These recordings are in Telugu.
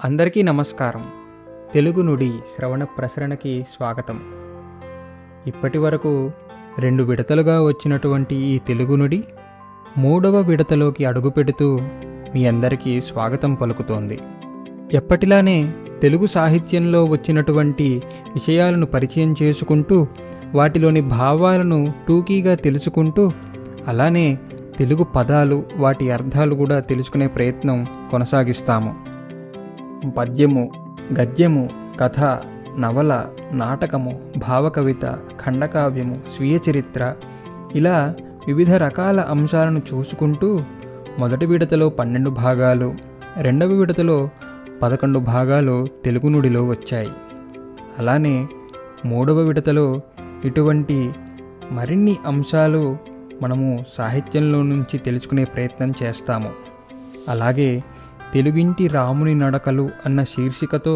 అందరికీ నమస్కారం. తెలుగు నుడి శ్రవణ ప్రసరణకి స్వాగతం. ఇప్పటి వరకు 2 విడతలుగా వచ్చినటువంటి ఈ తెలుగు నుడి 3వ విడతలోకి అడుగుపెడుతూ మీ అందరికీ స్వాగతం పలుకుతోంది. ఎప్పటిలానే తెలుగు సాహిత్యంలో వచ్చినటువంటి విషయాలను పరిచయం చేసుకుంటూ వాటిలోని భావాలను టూకీగా తెలుసుకుంటూ అలానే తెలుగు పదాలు వాటి అర్థాలు కూడా తెలుసుకునే ప్రయత్నం కొనసాగిస్తాము. పద్యము, గద్యము, కథ, నవల, నాటకము, భావకవిత, ఖండకావ్యము, స్వీయ చరిత్ర ఇలా వివిధ రకాల అంశాలను చూసుకుంటూ మొదటి విడతలో 12 భాగాలు, రెండవ విడతలో 11 భాగాలు తెలుగు నుడిలో వచ్చాయి. అలానే 3వ విడతలో ఇటువంటి మరిన్ని అంశాలు మనము సాహిత్యంలో నుంచి తెలుసుకునే ప్రయత్నం చేస్తాము. అలాగే తెలుగింటి రాముని నడకలు అన్న శీర్షికతో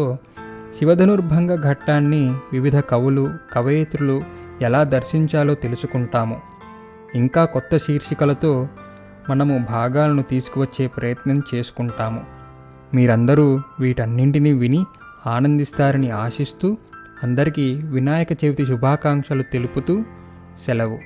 శివధనుర్భంగ ఘట్టాన్ని వివిధ కవులు, కవయిత్రులు ఎలా దర్శించాలో తెలుసుకుంటాము. ఇంకా కొత్త శీర్షికలతో మనము భాగాలను తీసుకువచ్చే ప్రయత్నం చేసుకుంటాము. మీరందరూ వీటన్నింటినీ విని ఆనందిస్తారని ఆశిస్తూ అందరికీ వినాయక చవితి శుభాకాంక్షలు తెలుపుతూ సెలవు.